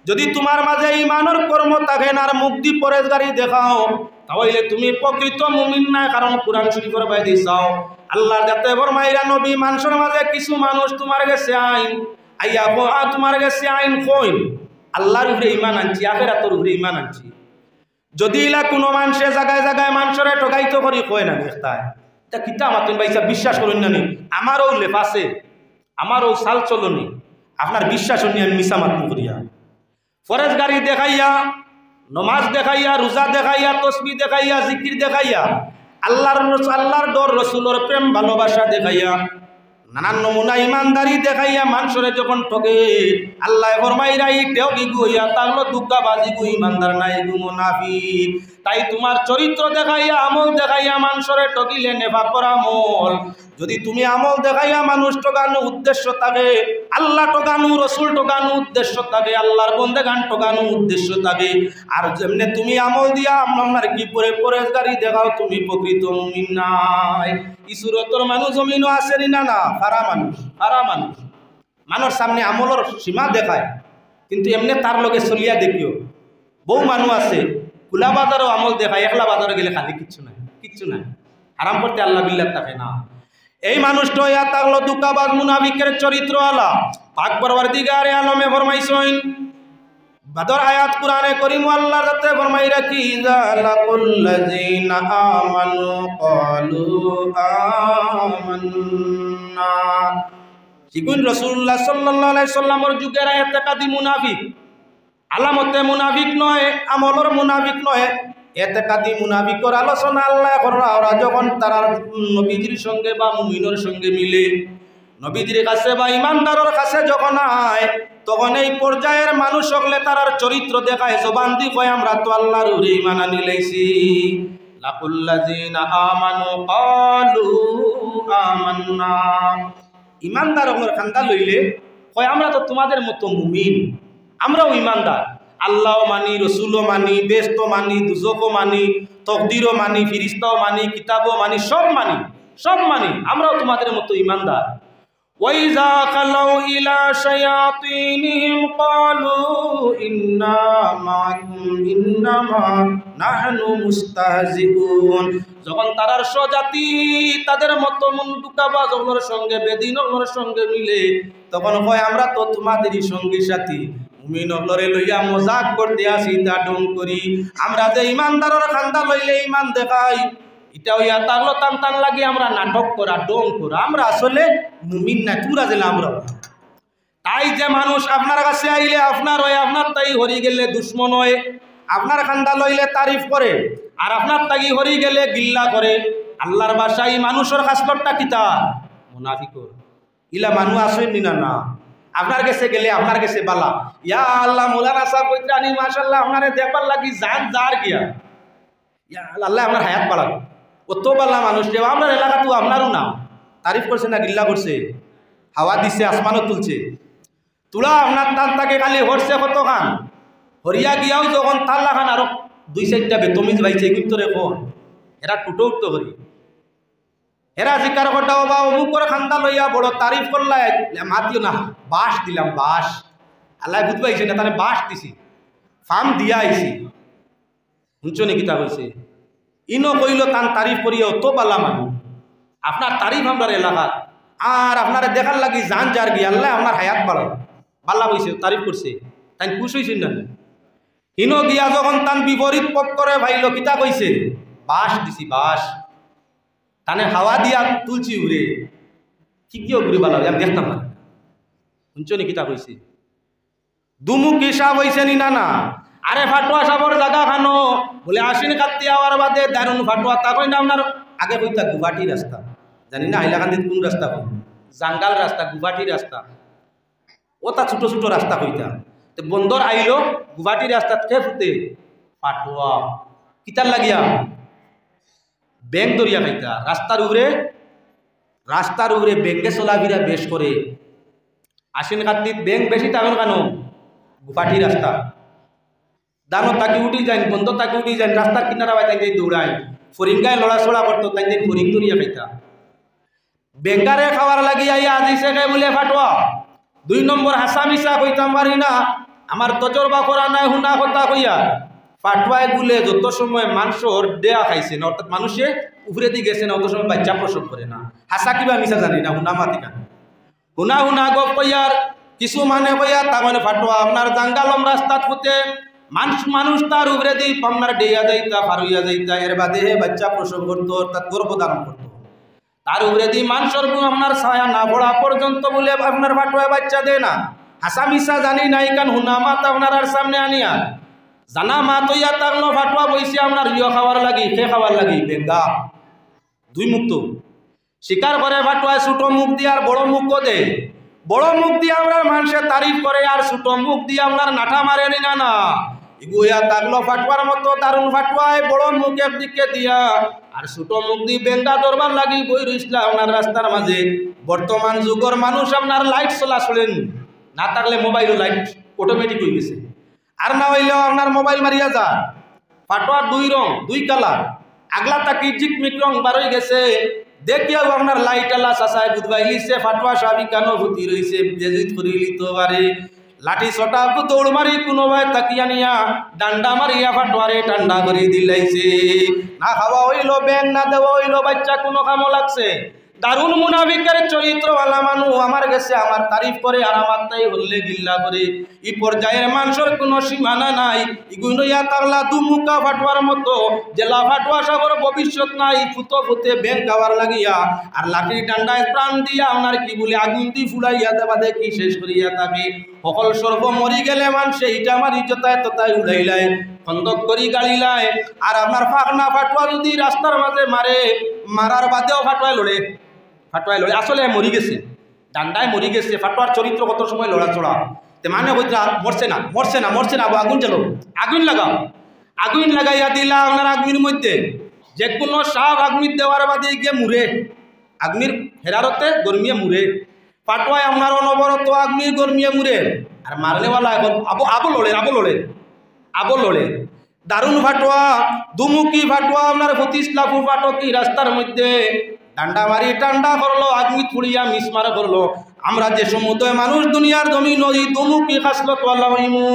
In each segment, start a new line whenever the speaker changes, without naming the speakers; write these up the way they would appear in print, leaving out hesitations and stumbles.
যদি তোমার মাঝে ঈমানের কর্ম থাকে না আর মুক্তি পরেজগারি দেখাও তাহলে তুমি প্রকৃত মুমিন না। কারণ কুরআন শরীফের বাইরে চাও আল্লাহর যাতে ফরমাইরা নবী মানুষের মাঝে কিছু মানুষ তোমার কাছে আইন আইয়া তোমার কাছে আইন কইন আল্লাহর উপরে ঈমান আনছি আখিরাতের উপরে ঈমান আনছি। যদি ইলা কোনো মানুষে জায়গায় জায়গায় মানুষের ঠকাইতো করি কয় না দেখতায় তা কিতা আমার তুমি ভাইসা বিশ্বাস করুন না নি আমারও লেপ আছে আমারও চাল চলনি আপনার বিশ্বাস নিয়ে আমি মিশা মাত্ম করিয়া ফরেজগারি দেখাইয়া নমাজ দেখাইয়া রোজা দেখাইয়া তসবিহ দেখাইয়া জিকির দেখাইয়া আল্লাহর ডর রসুলের প্রেম ভালোবাসা দেখাইয়া নানান নমুনা ইমানদারি দেখাইয়া মানুষরে যখন ঠকে আল্লাহ ফরমাইরা ইটেও গিগু হইয়া তাহলে দুঃখাবাজি গু ইমানদার নাই গু মুনাফিক। তাই তোমার চরিত্র দেখাইয়া আমল দেখাইয়া মানুষরে ঠকিলে নেফাক করা আমল। যদি তুমি আমল দেখাইয়া মানুষ ঠকানো উদ্দেশ্য থাকে আল্লাহ ঠকানো রসুল ঠকানো উদ্দেশ্য থাকে আল্লাহর বন্দেগান ঠকানো উদ্দেশ্য থাকে আর যেমনে তুমি আমল দিয়া আপনার কি পরে পরেজগারি দেখাও তুমি প্রকৃত মুমিন নাই। ইসুরতর মানুষ জমিনও আসেনি না না ফারা মানুষ মানুষ সামনে আমলের সীমা দেখায় কিন্তু এমনি তার লগে চলিয়া দেখিও বহু মানুষ আছে খোলা বাজারও আমল দেখায় একলা বাজারে গেলে খালি কিচ্ছু নাই আরাম করতে আল্লাহ বিল্লাহ থাকে না। এই মানুষটা ইয়া তাগলো দুকাবাজ মুনাফিকের চরিত্র আলা পাক পরওয়ারদিগারে আলমে ফরমাইছেন বাদর আয়াত কুরআনে করিম আল্লাহ রাতে ফরমাই রাখি যালাকুল্লাযিনা আমানু ক্বালু আমান্না সিগুন রাসূলুল্লাহ সাল্লাল্লাহু আলাইহি সাল্লামের যুগের এতেকাদি মুনাফিক আলামতে মুনাফিক নয় আমলের মুনাফিক নয় এতেকাদি মুনাফিকর আলোচনা আল্লাহ করা ওরা যখন তারা নবীজির সঙ্গে বা মুমিনের সঙ্গে মিলে নবীজির কাছে বা ইমানদারের কাছে যখন আয় তখন এই পর্যায়ের মানুষ হলে তারার চরিত্র দেখায় জবান দি কয় আমরা তো আল্লাহর উপরে ঈমান আনি লাইছি লাকুল্লাযিনা আমানু ক্বালু আমান্না ইমানদার হওয়ার খান্দা লইলে কয় আমরা তো তোমাদের মতো মুমিন আমরাও ইমানদার আল্লাহও মানি রসুলও মানি বেহেশতও মানি দুজকও মানি তকদিরও মানি ফিরিস্তাও মানি কিতাবও মানি সব মানি আমরাও তোমাদের মতো ইমানদার। وَإِذَا خَلَوْا إِلَى شَيَاطِينِهِمْ قَالُوا إِنَّا مَعَكُمْ إِنَّمَا نَحْنُ مُسْتَهْزِئُونَ যখন তারার স্বজাতি তাদের মতো মুনাফিকদের সঙ্গে বেদিনের সঙ্গে মিলে তখন কয় আমরা তো তোমাদেরই সঙ্গী সাথী মুমিনরে লইয়া মজাক করতে আসি তা ডং করি আমরা যে ইমানদারের খান্দা লইলে ইমান দেখাই এটা হইয়া তাগলো টান লাগে আমরা নাটক করা ডং করা আমরা আসলে মুমিন না পুরা জেলা আমরা। তাই যে মানুষ আপনার কাছে আইলে আপনার হয় আপনার তাই হরি গেলে দুশ্মন হয় আপনার খান্দা লইলে তারিফ করে আর আপনার তাগি হরি গেলে গিল্লা করে আল্লাহর ভাষায় মানুষের খাসলতটা কিতা মুনাফিকর ইলা মানুষ আসেনি না আপনার কাছে গেলে আপনার কাছে বালা ইয়া আল্লাহ মৌলানা সাহেব কইতে আনি মাশাআল্লাহ আপনারে দেখবার লাগি জান জার গিয়া ইয়া আল্লাহ আপনার হায়াত বাড়াক কত বালা মানুষ রে আপনার এলাকা তো আপনারও না তারিফ করছে না গিল্লা করছে হাওয়া দিছে আসমানও তুলছে তুলা আপনার তান তাকে খালি হরছে কত খান হরিয়া গিয়াও যখন তাল্লা খান আরো 2-4টা বেতমিজ বাইছে কিন্তু রে কোন এরা টুটো উঠতো হরি এরা জিকার করটাও বা অমুক করে খান্দা লইয়া বড় তারিফ করলাই মাতিও না বাস দিলাম বাস আল্লাহ বুঝবাইছে না তাহলে বাস দিছি ফার্ম দিয়া আইছি শুনছো নাকি তা হয়েছে ইনো কইল তান তারিফ করিয়া অত বালা মানুষ আপনার তারিফ আপনার এলাকার আর আপনারা দেখার লাগি জান যার গিয়ে আল্লাহ আপনার হায়াত বাড়াও বালা হয়েছে তারিফ করছে তাই খুশ হয়েছেন না ইনো গিয়া যখন তান বিপরীত পক করে ভাইল কিতা কইছে বাস দিছি বাস তানে হাওয়া দিয়া তুলছি উড়ে কি ঘুরে বালা আমি দেখতাম না শুনছো নাকি তা কইছে দুমুখ হিসাব হয়েছে নি না আরে ফাটুয়া সাবর জায়গা খানো বলে আশ্বিন কাত্তি আওয়ার বাদে দারুন ফাটুয়া তা কই না আপনার আগে কইতা গুয়াহাটি রাস্তা জানি না হাইলাকান্দির কোন রাস্তা কই জাঙ্গাল রাস্তা গুয়াহাটি রাস্তা ওটা ছোট ছোট রাস্তা কইতা তো বন্দর আইলো গুয়াহাটি রাস্তা ফুটে ফাটুয়া কিতার লাগিয়া ব্যাংক দরিয়া খাইতা রাস্তার উপরে ব্যাংকে চলাফেরা বেশ করে আশ্বিন কাত্তির ব্যাংক বেশি তাহলে কেন গুয়াহাটি রাস্তা দানো তাকে উঠি যান বন্ধ তাকে উঠি যান রাস্তার কিনারা হয় তাই দৌড়ায় ফরিঙ্গায় লড়াছড়া করতো তাই ফরিং দরিয়া খাইতা বেঙ্গারে খাওয়ার লাগি আইয়া আজি সে খাই বলে ফাটুয়া 2 নম্বর হাসা মিশা কইতাম পারি না আমার তজরবা করা নাই হুনা কথা কইয়া ফাটওয়ায় গুলে যত সময় মানুষের দেয়া খাইছে না, অর্থাৎ মানুষে উপরে দিয়ে গেছে না, অত সময় বাচ্চা প্রসব করে না। হাসা কিবা মিশা জানি না, হুনা মাতি না, হুনা হুনা গপ কইয়ার কিছু মানে কইয়া তার মানে ফাটওয়া আপনার জাঙ্গালম রাস্তাত ফুটে মানুষ তার উপরে দিয়ে আপনার ডেয়া যাইতা ফারুইয়া যাইতা, এর বাদে বাচ্চা প্রসব করতো, অর্থাৎ গর্ভধারণ করতো। তার উপরে দিয়ে মানুষের আপনার ছায়া না পড়া পর্যন্ত বলে আপনার ফাটওয়া বাচ্চা দেয় না। হাসা মিশা জানি নাই কান হুনা মাত আপনার আর সামনে আনিয়া জানা মা তৈয়া তার ফাটুয়া বইছে আপনার ইয় খাওয়ার লাগি, খে খাওয়ার লাগি বেগা দুই মুক্ত স্বীকার করে ফাটুয়ায় ছোট মুখ দিয়ে আর বড় মুখ দে। বড় মুখ দিয়ে আপনার মানুষের তারিফ করে আর ছোট মুখ দিয়ে আপনার নাঠা মারে নি না না ইগুয়া তাগলো ফাটুয়ার মতো দারুণ ফাটুয়ায় বড় মুখ একদিকে দিয়া আর ছোট মুখ দিয়ে বেঙ্গা দরবার লাগি বই রইসলা আপনার রাস্তার মাঝে। বর্তমান যুগের মানুষ আপনার লাইট চলাচলেন না থাকলে মোবাইলও লাইট অটোমেটিক হয়ে গেছে, আর না হইলেও আপনার মোবাইল মারিয়া যা ফাটোয়ার দুই রং দুই কালার আগলা তাকি জিকমিক রং বারই গেছে দেখিয়াও আপনার লাইট আলা চাচায় বুধবাই লিছে ফাটোয়া সাবি কানো ভূতি রইছে বেজিত করি লিতো বারে লাঠি ছটা দৌড় মারি কোনো ভাই তাকিয়া নিয়া ডান্ডা মারিয়া ফাটোয়ারে ঠান্ডা করে দিলাইছে। না খাওয়া হইল ব্যাং না দেওয়া হইল বাচ্চা কোনো কামো লাগছে। দারুণ মুনাফিকের চরিত্রওয়ালা মানুষ আমার কাছে আমার তারিফ করে আর আমার তাই হল্লে গিল্লা করে। এই পর্যায়ের মানুষের কোনো সীমানা নাই। ইগুনইয়া তাগলা দুমুকা ফাটুয়ার মতো জেলা ফাটুয়া সাগর ভবিষ্যৎ নাই। ফুতো ফুতে ব্যাং খাওয়ার লাগিয়া আর লাঠির ডান্ডায় প্রাণ দিয়া আপনার কি বলে আগুন দি ফুলাইয়া দেবা দেখি শেষ করিয়া থাকি। সকল সর্ব মরি গেলে মানুষে ইটা আমার ইজ্জতায় ততায় উড়াইলায় খন্দক করি গাড়িলায়। আর আপনার ফাঁকনা ফাটুয়া যদি রাস্তার মাঝে মারে মারার বাদেও ফাটুয়ায় লড়ে ফাটুয়ায় লড়ে আসলে মরি গেছে ডান্ডায় মরি গেছে। ফাটুয়ার চরিত্র কত সময় লড়াচড়া তে মানে হইতে মরছে না মরছে না মরছে না আগুন চালো আগুন লাগাও আগুন লাগাইয়া দিলা আপনার আগুনের মধ্যে যে কোনো সাপ আগুন দেওয়ার বাদে গিয়ে মুড়ে আগুনের হেরারতে গরমিয়ে মুড়ে। ফাটুয়ায় আপনার অনবরত আগুন গরমিয়ে মুড়ে আর মারলেওয়ালা এখন আবো লড়ে দারুণ ফাটুয়া দুমুখী ফাটুয়া আপনার ফতিসলাফু ফাটকি রাস্তার মধ্যে ডান্ডা মারি টান্ডা করলো আগুন থুড়িয়া মিসমার করলো। আমরা যে সমুদয় মানুষ দুনিয়ার জমি নদী দুমুখী খাসলো তোয়াল্লা হইমু।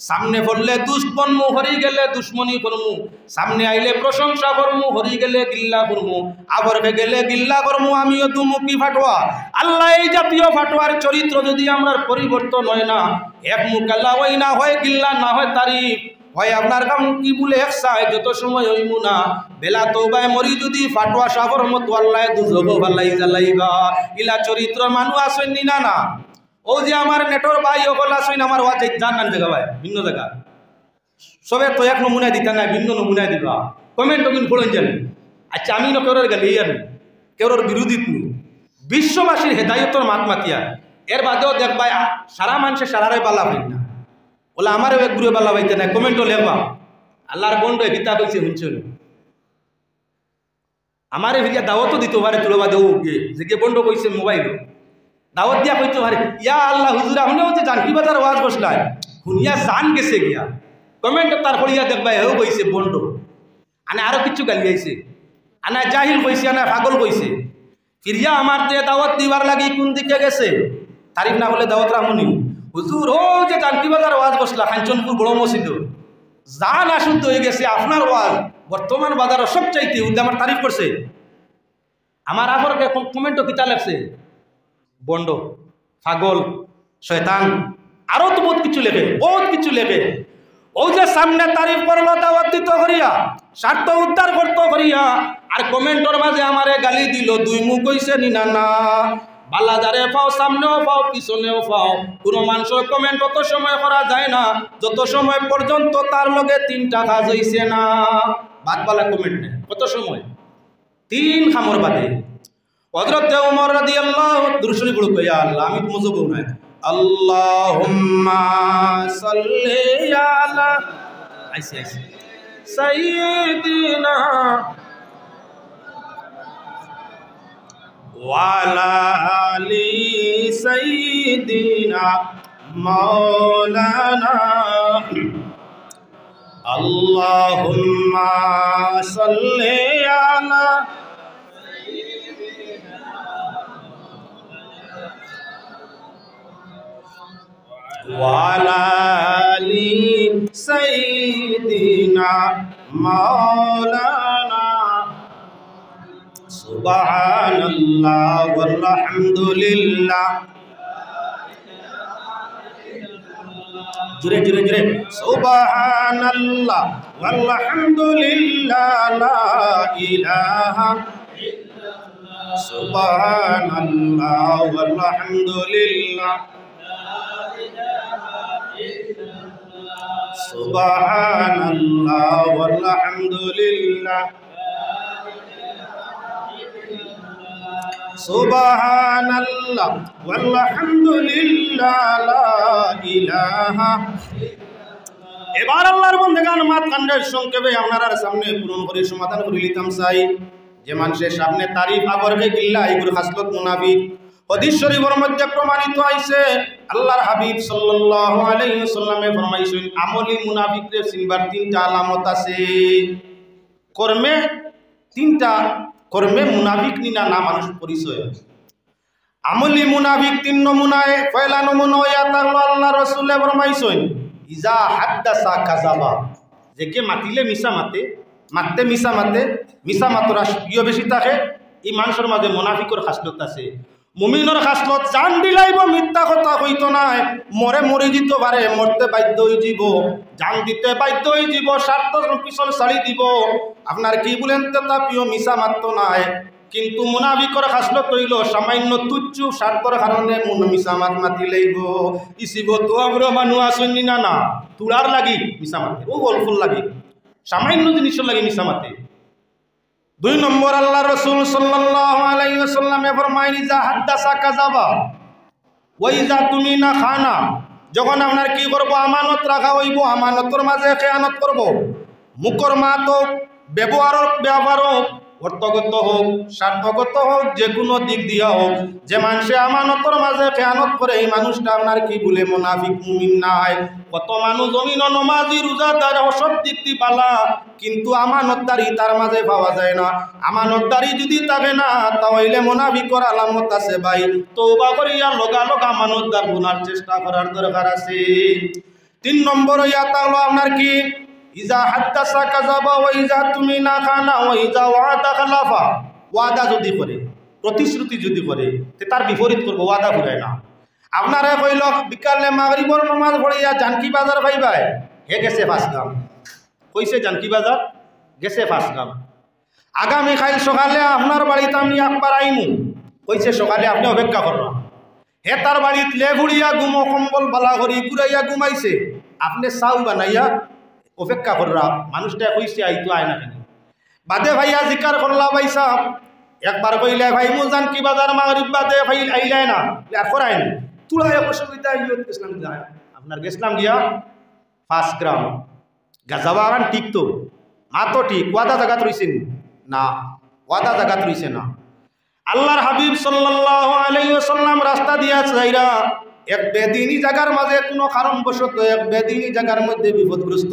সামনে পড়লে দুশ্মনমু হরি গেলে দুশ্মনী করমু, সামনে আইলে প্রশংসা করমু হরি গেলে গিল্লা করমু, আবরকে গেলে গিল্লা করমু। আমিও দুমুখী ফাটুয়া। আল্লাহ এই জাতীয় ফাটুয়ার চরিত্র যদি আমরা পরিবর্তন হয় না এক মুখ আল্লাহ হয় না হয় গিল্লা না হয় তারিফ হয় আপনার কাম কি বলে একসায় যত সময় হইমু না বেলা তৌবায় মরি যদি ফাটুয়া সাগর মতো আল্লাহ দুজগ ভালাই জ্বালাইবা। ইলা চরিত্র মানুষ আসেন নি না না ও যে আমার নেটর ভাই ওগুল আসেন আমার ওয়াজ জান নান জায়গা ভাই ভিন্ন জায়গা সবে তো এক নমুনায় দিতা না ভিন্ন নমুনায় দিবা কমেন্ট টমেন্ট পড়েন জানি। আচ্ছা আমি না কেউর গেলে আমি কেউর বিরোধী তুমি বিশ্ববাসীর হেদায়তর মাত মাতিয়া এর বাদেও দেখবা সারা মানুষের সারারে বালা হই না ওলা আমারও এক গুরু বালা হইতে না কমেন্টও লেখবা আল্লাহর বন্ধ গীতা কইছে শুনছেন আমারে ভিড়িয়া দাওয়াতও দিতে পারে তুলবা দেও যে বন্ধ কইছে মোবাইল দাওয়াত দিয়া কইতে পারে ইয়া আল্লাহ হুজুরা হুনেও যে জানকি বাজার ওয়াজ বসলায় হুনিয়া জান গেছে গিয়া কমেন্ট তার পড়িয়া দেখবা হেও কইছে বন্ধ আনে আরো কিছু গালি আইছে আনা জাহিল কইছে আনা পাগল কইছে ফিরিয়া আমার যে দাওয়াত দিবার লাগি কোন দিকে গেছে তারিফ না হলে দাওয়াত রামুনি হুজুর ও যে জানকি বাজার ওয়াজ বসলা কাঞ্চনপুর বড় মসজিদ জান আসুন তো হয়ে গেছে আপনার ওয়াজ বর্তমান বাজারে সবচাইতে উদ্দে আমার তারিফ করছে। আমার আফরকে কমেন্টও কিতা লাগছে বন্ড পাগল শয়তান আরো তো বহুত কিছু লেখে ও যে সামনে তারিফ করলো দাওয়াত দিত করিয়া স্বার্থ উদ্ধার করতো করিয়া আর কমেন্টর মাঝে আমারে গালি দিল দুই মুখ কইছে নি না না বালাজারে পাও সামনেও পাও পিছনেও পাও। কোনো মানুষের কমেন্ট অত সময় করা যায় না যত সময় পর্যন্ত তার লগে তিনটা কাজ হইছে না। বাদবালা কমেন্ট নেই কত সময় তিন খামর বাদে হযরত ওমর রাদিয়াল্লাহু দুরুশরী বড় কইয়া আল্লাহ আমি মজবু নাই আল্লাহুম্মা সাল্লি আলা আইসি সাইয়্যিদিনা ওয়ালা আলি সাইয়্যিদিনা মাওলানা আল্লাহুম্মা সাল্লি আলা وعلى آل سيدنا مولانا سبحان الله والحمد لله জুরে জুরে জুরে সুবহানাল্লাহ ওয়ালহামদুলিল্লাহ লা ইলাহা ইল্লাল্লাহ সুবহানাল্লাহ ওয়ালহামদুলিল্লাহ সুবহানাল্লাহ ওয়ালহামদুলিল্লাহ সুবহানাল্লাহ ওয়ালহামদুলিল্লাহ লা ইলাহা। এবার আল্লাহর বন্দেগান মাত কান্ডের সংক্ষেপে আপনার সামনে পূরণ করে সমাধান করে লিতাম চাই যে মানুষের সামনে তারিফ আবরকে গিল্লা এগুলো হাসলত মুনাফিক। হাদিস শরীফের মধ্যে প্রমাণিত হইছে আল্লাহর হাবিব সাল্লাল্লাহু আলাইহি ওয়াসাল্লামে ফরমাইছেন আমলি মুনাফিকদের চিনবার তিনটা আলামত আছে। কর্মে তিনটা কর্মে মুনাফিক নিনা না মানুষ পরিচয়। আমলি মুনাফিক তিন নমুনায় পয়লা নমুনা হইয়া তাহলে আল্লাহ রাসূলে ফরমাইছেন ইজা হাদ্দাসা কাযাবা, যে কে মাতিলে মিছা মাতে, মাতে মিছা মাতে, মিছা মাতরা প্রিয় বেশি থাকে। এই মানুষের মাঝে মুনাফিকর খাসলত আছে। মুমিনের খাসলত জান দিলাইব মিথ্যা কথা কইতো নাই, মরে মরে দিত পারে, মরতে বাধ্য হয়ে যাব, জান দিতে বাধ্য হয়ে যাব, স্বার্থ পিছন ছাড়ি দিব। আপনার কি বলেন তা প্রিয় মিছা মাত্র নাই, কিন্তু মুনাফিকর খাসলত হইল সামান্য তুচ্ছ স্বার্থর কারণে মিছা মাত মাতি লাইব। ইসিব তো আমরা মানুষ আসেনি না না তুলার লাগি মিছা মাতে, ও গল্পর লাগি সামান্য জিনিসের লাগি মিছা মাতে। দুই নম্বর আল্লাহ রাসূল সাল্লাল্লাহু আলাইহি ওয়াসাল্লামে ফরমাইনি যা হাদ্দাসা কাযাবা ওয়া ইযা তুমিনা খানা, যখন আপনার কি করব আমানত রাখা হইব, আমানতের মাঝে খেয়ানত করব। মুখর মাত হোক, ব্যবহার হোক, অর্থগত হোক, স্বার্থগত হোক, যে কোনো দিক দিয়া হোক, যে মানুষে আমানতের মাঝে খেয়ানত করে এই মানুষটা আপনার কি বলে মুনাফিক মুমিন নাই। কত মানুষ জমিন নমাজি রোজাদার সব দিক দিয়ে পালা, কিন্তু আমানতদারি তার মাঝে পাওয়া যায় না। আমানতদারি যদি থাকে না তাহলে মুনাফিকর আলামত আছে ভাই। তওবা করিয়া লগালগ আমানতদার গুনার চেষ্টা করার দরকার আছে। তিন নম্বর ইয়া তাহলে আপনার কি ইজা হাদ্দাসা কাযাবা ওয়া ইজা তুমিনা খানা ওয়া ইজা ওয়াদা খালাফা, ওয়াদা যদি করে, প্রতিশ্রুতি যদি করে তার বিপরীত করব, ওয়াদা ঘুরায় না। আপনারা কইল বিকালে মাগরিবর নামাজ পড়িয়া জানকি বাজার ভাইবাই, হে গেছে 5 গ্রাম, কইছে জানকি বাজার গেছে 5 গ্রাম। আগামী কাল সকালে আপনার বাড়িতে আমি একবার আইমু, কইছে সকালে আপনি অপেক্ষা করবা। হে তার বাড়িত লেগুড়িয়া গুমো কম্বল বালা করি ঘুরাইয়া ঘুমাইছে, আপনি চাউ বানাইয়া অপেক্ষা কররা। মানুষটা কইছে আইতো আয় না কেন, বাদে ভাইয়া জিকার করলা ভাই সাহেব, একবার কইলে ভাই মুজান কি বাজার মাগরিব বাদে ভাই আইলাই না, আর করাই না তুলাই অসুবিধা গেছিলাম যায়। আপনার গেছিলাম গিয়া 5 গ্রাম গাজাবাগান ঠিক তো মা তো ঠিক, ওয়াদা জায়গাত রইছেন না, ওয়াদা জায়গাত রইছে না। আল্লাহর হাবিব সাল্লাল্লাহু আলাইহি ওয়াসাল্লাম রাস্তা দিয়া যাইরা এক বেদিনী জায়গার মাঝে কোনো কারণবশত এক বেদিনী জায়গার মধ্যে বিপদগ্রস্ত।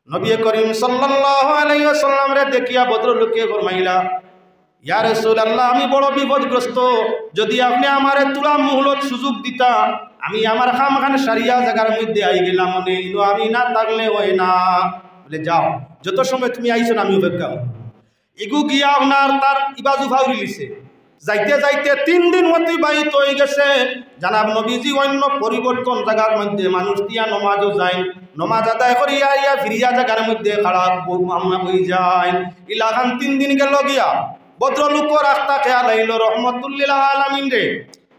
নবী করিম সাল্লাল্লাহু আলাইহি ওয়াসাল্লাম রে দেখিয়া ভদ্রলোকে ফরমাইলা ইয়া রাসূলুল্লাহ আমি বড় বিপদগ্রস্ত, যদি আপনি আমারে তুলা মুহলত সুযোগ দিতা আমি আমার খামখান সারিয়া জায়গার মধ্যে আই গেলাম, মনে ইনো আমি না থাকলে হয় না। বলে যাও, যত সময় তুমি আইছো আমি অপেক্ষা করব। ইগু গিয়া আপনার তার ইবাজু ফাউরি লিছে, যাইতে যাইতে 3 দিন অতিবাহিত হয়ে গেছে। জানাব নবীজি অন্য পরিবর্তন জায়গার মধ্যে মানুষ দিয়া নমাজও যায়, নমাজ আদায় করিয়া ইয়া ফিরিয়া জায়গার মধ্যে খারাপ আমরা হয়ে যায়। ইলাখান 3 দিন গেল গিয়া ভদ্রলোক রাস্তা খেয়াল আইল রহমতুল্লিল আলামিন রে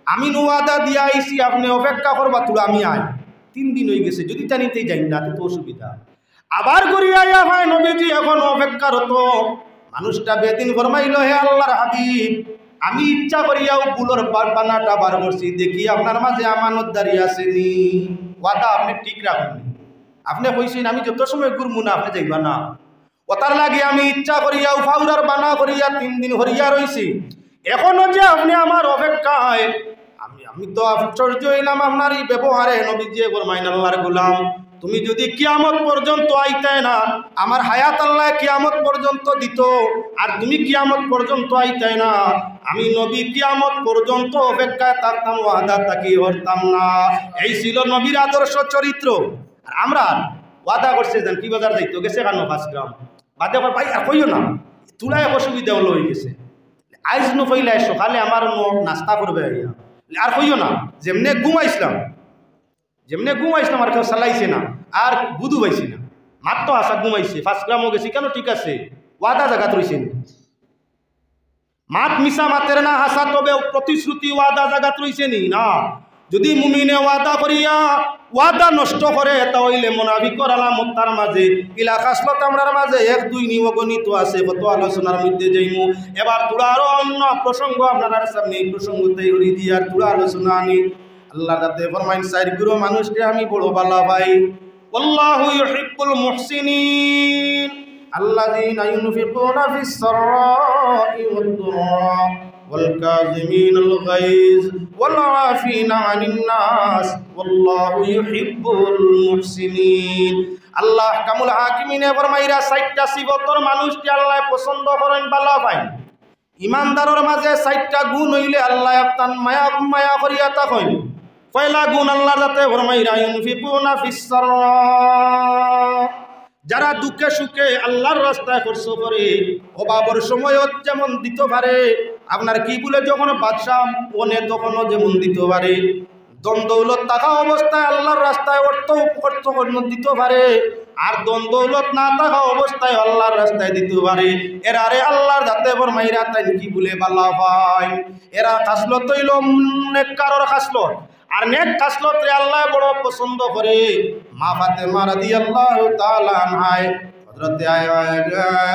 আমি ওয়াদা দিয়া আইছি আপনি অপেক্ষা করবা তুলা আমি আয়। 3 দিন হয়ে গেছে, যদি জানিতেই যাই না তো অসুবিধা। আবার করিয়া আইয়া ভাই নবীজি এখন অপেক্ষারত। মানুষটা বেদিন ফরমাইল হে আল্লাহর হাবিব আমি ইচ্ছা করিয়াও বুলোর বানাটা বার করছি, দেখি আপনার মাঝে আমানতদারি আসেনি, ওয়াদা আপনি ঠিক রাখেননি। আপনি কইছেন আমি যত সময় ঘুরবো না আপনি যাইবা না, ওতার লাগে আমি ইচ্ছা করিয়াও ফাউরার বানা করিয়া 3 দিন হরিয়া রইছি। এখনো যে আপনি আমার অপেক্ষায় আমি তো আশ্চর্য হইলাম আপনার এই ব্যবহারে। নবীজি ফরমাইন আল্লাহর গোলাম, তুমি যদি কিয়ামত পর্যন্ত আইতাই না, আমার হায়াত আল্লাহ কিয়ামত পর্যন্ত দিত, আর তুমি কিয়ামত পর্যন্ত আইতাই না, আমি নবী কিয়ামত পর্যন্ত অপেক্ষায় থাকতাম, ওয়াদা তাকি হরতাম না। এই ছিল নবীর আদর্শ চরিত্র। আর আমরা ওয়াদা করছে যেন কি বাজার যাইতো, গেছে কেন 5 গ্রাম বাদে ভাই আর কইও না, তুলাই অসুবিধা হলো হয়ে গেছে, আইজ নইলে সকালে আমার নাস্তা করবে আর কইও না। যেমনে ঘুমাইছিলাম আর কেউ চালাইছে না, আর বুধু পাইছি না, মাত্র আসা ঘুমাইছে, 5 গ্রামও গেছি কেন, ঠিক আছে ওয়াদা জায়গা রয়েছেন। মাত মিশা মাতের না হাসা, তবে প্রতিশ্রুতি ওয়াদা জায়গা রয়েছেনি না। যদি মুমিনে ওয়াদা করিয়া ওয়াদা নষ্ট করে, তাহলে মুনাফিকর আলামত তার মাঝে ইলাকাসলত আমরার মাঝে 1-2 নিয়গণিত আছে, কত আলোচনার মধ্যে যাইমু। এবার তোরা আরো অন্য প্রসঙ্গ আপনার সামনে এই প্রসঙ্গ তৈরি দিয়ে আর তোরা আলোচনা আনি। আল্লাহ তাতে ফরমাইন, 4 গুরু মানুষকে আমি বড় ভালো ভাই, আল্লাহু ইউহিব্বুল মুহসিনিন আল্লাযীনা ইউনফিকুনা ফিস সাররা'i ওয়াদ-দাররা ওয়াল কাযিমিনাল গায়জ ওয়াল আফিনা আনিন নাস ওয়াল্লাহু ইউহিব্বুল মুহসিনিন। আল্লাহ কামুল হাকিমিনে ফরমাইরা 4টা সিফতর মানুষকে আল্লাহ পছন্দ করেন, ভালো পায়। ইমানদারের মাঝে 4টা গুণ হইলে আল্লাহ তান মায়া করিয়া তাকইন। পয়লা গুণ আল্লাহ যাতে ফরমাইরা ইউনফিকুনা ফিস সাররা, যারা দুঃখে সুখে আল্লাহর রাস্তায় খরচ করে, অভাবের সময়ত যেমন দিতে পারে, আপনার কি বলে যখন বাদশাহ ওনে তখনও যেমন দিতে পারে, দ্বন্দ্বৌলত থাকা অবস্থায় আল্লাহর রাস্তায় অর্থ দিতে পারে, আর দ্বন্দ্বৌলত না থাকা অবস্থায় আল্লাহর রাস্তায় দিতে পারে। এরারে আল্লাহর যাতে ফরমাইরা তাই কি বলে বালা ভাই, এরা খাসলত হইল নেককারর খাসলত, আর নেক খাসলত রে আল্লাহ বড় পছন্দ করে। মা ফাতেমা রাদিয়াল্লাহু তাআলা আনহা, হযরত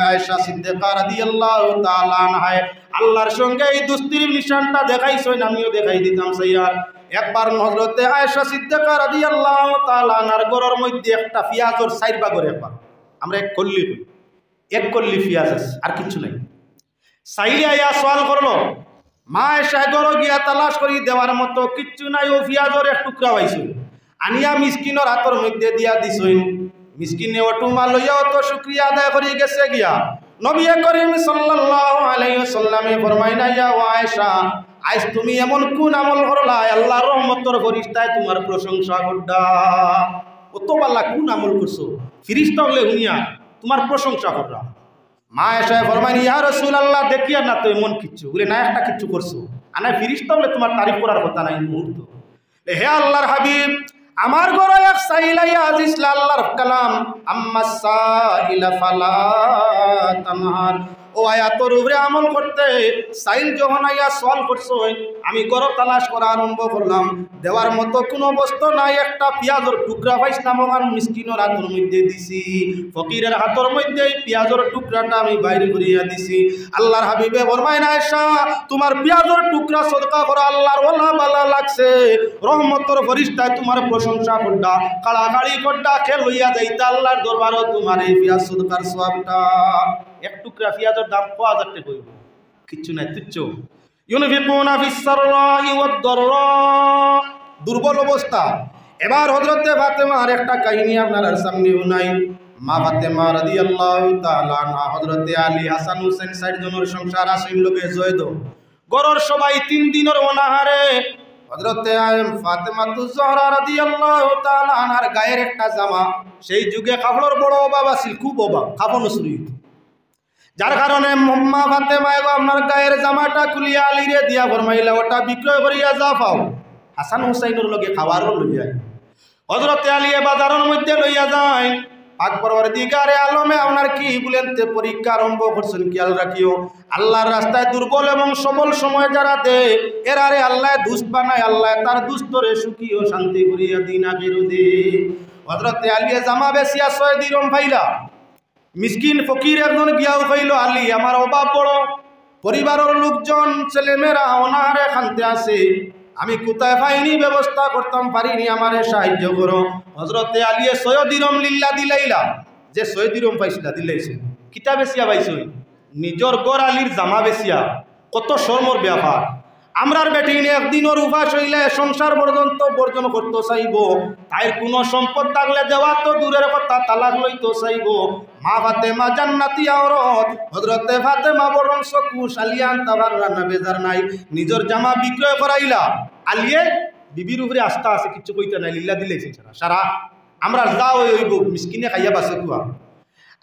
আয়েশা সিদ্দিকা রাদিয়াল্লাহু তাআলা আনহা আল্লাহর সঙ্গে এই দুস্তির নিশানটা দেখাইছেন, আমিও দেখাই দিতাম সাইয়ার। একবার হযরত আয়েশা সিদ্দিকা রাদিয়াল্লাহু তাআলা আনহার ঘরের মধ্যে একটা পেঁয়াজের 4 ভাগের একবার আমরা এক কল্লি পেঁয়াজ আছে, আর কিছু নাই। সাইলে আয়া সওয়াল করলো, মা আয়েশা ঘরে গিয়া তালাশ করি দেওয়ার মতো কিচ্ছু নাই, ও পেঁয়াজের এক টুকরা পাইছো, আনিয়া মিসকিনের হাতের মধ্যে দিয়া দিছইন। মিসকিনে ওটুমা লইয়া তো শুকরিয়া আদায় করি গেছে গিয়া নবী করিম সাল্লাল্লাহু আলাইহি ওয়াসাল্লামে ফরমাইনা, ইয়া আয়েশা, আজ তুমি এমন কোন আমল করলা আল্লাহর রহমতের ফেরেশতায় তোমার প্রশংসা করডা? কত বালা কোন আমল করছো, ফেরেশতা হলে হুনিয়া তোমার প্রশংসা কররা। মা আয়েশা ফরমাইন, ইয়া রাসূলুল্লাহ, দেখিয়া না তো এমন কিচ্ছু বলে না, একটা কিচ্ছু করছো, আনা ফেরেশতা হলে তোমার তারিফ করার কথা নাই মুহূর্ত। হে আল্লাহর হাবিব, আমার ঘরে এক সাইলাই আজিসলা আল্লাহর কালাম, আম্মা সাইলা ফালা তানহার, ও আয়াতর উপরে আমল করতে সাইল যখন আইয়া সওয়াল করছো, আমি ঘর তালাশ করা আরম্ভ করলাম, দেওয়ার মতো কোনো বস্তু নাই, একটা পেঁয়াজের টুকরা পাইছিলাম, ওখান মিসকিনের হাতের মধ্যে দিছি, ফকিরের হাতের মধ্যে পেঁয়াজের টুকরাটা আমি বাইরে করিয়া দিছি। আল্লাহর হাবিবে ফরমাইন, আয়েশা, তোমার পেঁয়াজের টুকরা সদকা করা আল্লাহর ওলা বালা লাগছে, রহমতের ফেরেশতায় তোমার প্রশংসা করডা, কাড়াকাড়ি করডা, খেল হইয়া যাইতা আল্লাহর দরবারও তোমার এই পেঁয়াজ সদকার সওয়াবটা। এক টুকরা পেঁয়াজের দাম 5000 টাকা হইব, কিচ্ছু নাই, তুচ্ছ। ইউনফিকুনা ফিস সাররা'i ওয়াদ-দাররা, দুর্বল অবস্থা। এবার হযরত ফাতেমার একটা কাহিনী আপনার সামনে শুনাই। মা ফাতেমা রাদিয়াল্লাহু তাআলা আনহা, হযরত আলী, হাসান, হুসেন 4 জনের সংসার, আসিল লোকে জয়দ, গরর সবাই 3 দিনের অনাহারে। হযরত ফাতেমা তুজহরা রাদিয়াল্লাহু তাআলা আনহার গায়ের একটা জামা, সেই যুগে কাপড়ের বড় অভাব আছিল, খুব অভাব, কাপড় চুরি, যার কারণে মা ফাতেমা আপনার গায়ের জামাটা খুলিয়া আলীরে দিয়া ফরমাইলা, ওটা বিক্রয় করিয়া যা পাও হাসান হুসাইনের লগে খাবারও লইয়া। হযরত আলী বাজারের মধ্যে লইয়া যায়, পাক পরওয়ারদিগারে আলমে আপনার কি বলেন তে পরীক্ষা আরম্ভ করছেন। খেয়াল রাখিও, আল্লাহর রাস্তায় দুর্বল এবং সবল সময় যারা দে, এরারে আল্লাহ দুষ্ট বানায়, আল্লাহ তার দুস্তরে সুখী ও শান্তি করিয়া দিন আগের দে। হযরত আলী জামা বেশিয়া 6 দিরহম পাইলা। মিসকিন ফকির একজন গিয়াও কইল, আলী, আমার অভাব বড়, পরিবারের লোকজন ছেলেমেয়েরা অনাহারে খান্তে আছে, আমি কোথায় পাইনি, ব্যবস্থা করতাম পারিনি, আমারে সাহায্য করো। হযরতে আলী 6 দিরহম লিল্লাহ দিলাইলা, যে 6 দিরহম পাইছিলা দিলাইছে, কিতা বেচিয়া পাইছ, নিজর গড় আলীর জামা বেচিয়া, কত শর্মর ব্যাপার। আমরার বেটি একদিনের উপাস হইলে সংসার পর্যন্ত বর্জন করতে চাইব, তাই কোনো সম্পদ থাকলে দেওয়া তো দূরের কথা, তালাক লইতে চাইব। মা ফাতেমা জান্নাতি আওরত, হযরতে ফাতেমা বরং চকু শালিয়ান তাবার রান্না বেজার নাই, নিজের জামা বিক্রয় করাইলা। আলিয়ে বিবির উপরে আস্থা আছে, কিছু কইতে নাই, লিল্লা দিলেছেন সারা সারা আমরা যাও হইব মিসকিনে খাইয়া বাসে কুয়া।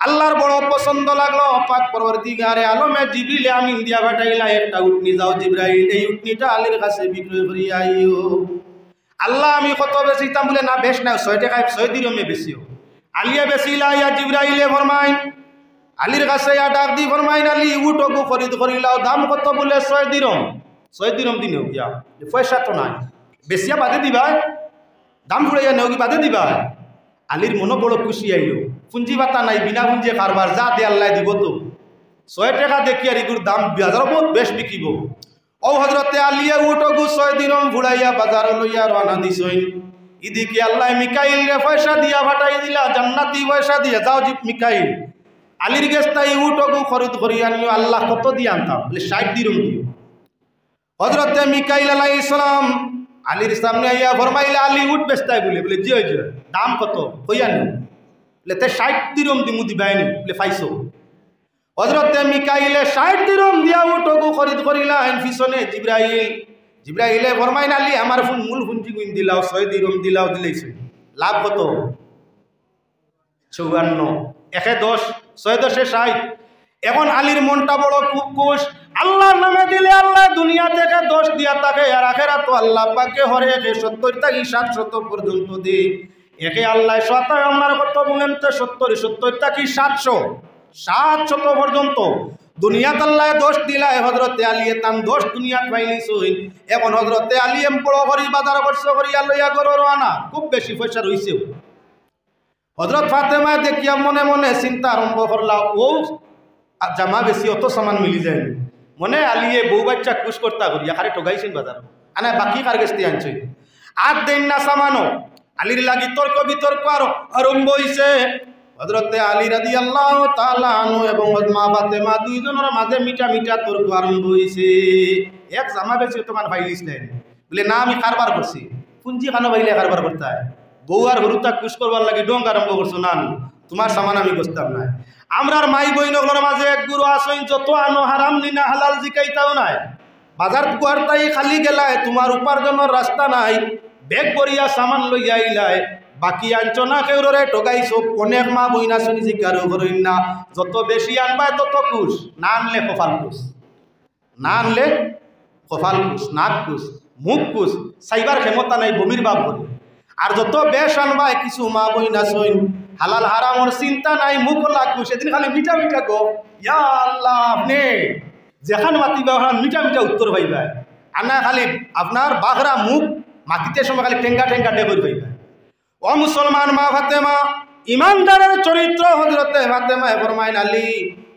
আল্লাহর বড় পছন্দ লাগলো, পাক পরবর্তীকারে আলমে জিবরিল আমিন দিয়া পাঠাইলা, একটা উটনি যাও জিবরাইল, এই উটনিটা আলীর কাছে বিক্রয় করিয়া আইও। আল্লাহ আমি কত বেচিতাম বলে, না বেশ না, 6 টাকায় 6 দিরহমে বেশিও। আলিয়া বেচিলা, ইয়া জিবরাইলে ফরমাইন আলীর কাছে ইয়া ডাক দি ফরমাইন, আলী উটকু খরিদ করিলাও, দাম কত বলে 6 দিরহম। 6 দিরহম দিনেও গিয়া পয়সা তো নাই, বেশিয়া বাদে দিবা, দাম ফুড়াইয়া নেও কি বাদে দিবা। আলীর মনে বড় খুশি আইল, পুঞ্জি বাতা নাই, বিনা পুঞ্জি কারবার, যা দে আল্লাহ দিব তো। 6 টাকা দেখি আর এগুলোর দাম বাজার বহুত বেশ বিকিব। ও হজরতে আলিয়া উটগু 6 দিরহম ফুড়াইয়া বাজার লইয়া রানা দিছইন। ইদিকে আল্লাহ মিকাইল রে পয়সা দিয়া ফাটাই দিলা, জান্নাতি পয়সা দিয়া, যাও জি মিকাইল আলীর গেস্তাই উটগু খরিদ করিয়া নিও। আল্লাহ কত দিয়ে আনতাম বলে 60 দিরহম দিও। হজরতে মিকাইল আলাইহিস সালাম আলীর সামনে আইয়া ফরমাইলা, আলী উঠ বেচতাই বলে জি হয়ে যায়, দাম কত কইয়া নি বলে, তে 60 দিরহম দিমু দিবাইনি বলে পাইছো। হজরতে মিকাইলে 60 দিরহম দিয়া উটগু খরিদ করিলাম। পিছনে জিবরাইলে ফরমাইন, আলী আমার মূল পুঞ্জি গুণ দিলাও, 6 দিরহম দিলাও, দিলেইছে লাভ কত 54, 1 10, 6 10 60। এখন আলীর মনটা বড় খুব খুশ, আল্লাহর নামে দিলে আল্লাহ দুনিয়া থেকে 10 দিয়া থাকে, আর আখেরাত তো আল্লাহ পাকে হরে 70 থেকে 700 পর্যন্ত দি। একে আল্লাহ শত আমার কত বলেন তো 70 থেকে 700 পর্যন্ত দুনিয়াত আল্লাহ 10 দিলা। হযরতে আলী তাম 10 দুনিয়াত পাইলিছই। এখন হযরতে আলী বড় করি বাজার বর্ষ করিয়া লইয়া গরো রানা, খুব বেশি পয়সা রইছে। হযরত ফাতেমা দেখিয়া মনে মনে চিন্তা আরম্ভ করলা, ও জামা বেশি অত সামান মিলি যায় মনে আলিয়ে বউ বাচ্চা খুশ করতা করিয়া খারে ঠগাইছেন বাজার, আনা বাকি কার গেস্তি আনছে আর দেন না সামানো। আলীর লাগি তর্ক বিতর্ক আরম্ভ হইছে। হযরতে আলী রাদিয়াল্লাহু তাআলা আনহু এবং মা ফাতেমা দুইজনের মাঝে মিঠা মিঠা তর্ক আরম্ভ হইছে। এক জামা বেশি তো মান ভাইলিস নাই বলে, না আমি কারবার করছি, পুঞ্জি খানো ভাইলে কারবার করতে হয়, বউ আর হরুতা খুশ করবার লাগি ডং আরম্ভ করছো, না তোমার সামান আমি বসতাম না। আমরার মাই বইনগুলোর মাঝে এক গুরু আসইন, যত আনো হারাম নিনা হালাল জিকাইতাও নাই, বাজার কুয়ারটাই খালি গেলায়, তোমার উপার্জনের রাস্তা নাই, বেগ বরিয়া সামান লইয়া আইলায়, বাকি আনছো না কেউরে ঠগাইছো। অনেক মা বইনা শুনি জিকারও করেন না, যত বেশি আনবায় তত খুশ, না আনলে কপাল খুশ, না আনলে কপাল খুশ, নাক খুশ, মুখ খুশ, সাইবার ক্ষমতা নাই, বমির বাপ করে। আর যত বেশ আনবায় কিছু মা বইনা শুন হালাল হারামর চিন্তা নাই, মুখ লাগুস, সেদিন খালি মিঠা মিঠা গো, ইয়া আল্লাহ আপনি যেখান মাতিবা ওখান মিঠা মিঠা উত্তর পাইবা, আনা খালি আপনার বাঘরা মুখ মাতিতে সময় খালি ঠেঙ্গা ঠেঙ্গা ডেবর পাইবা। ও মুসলমান মা ফাতেমা ইমানদারের চরিত্র। হযরতে ফাতেমা ফরমাইন, আলী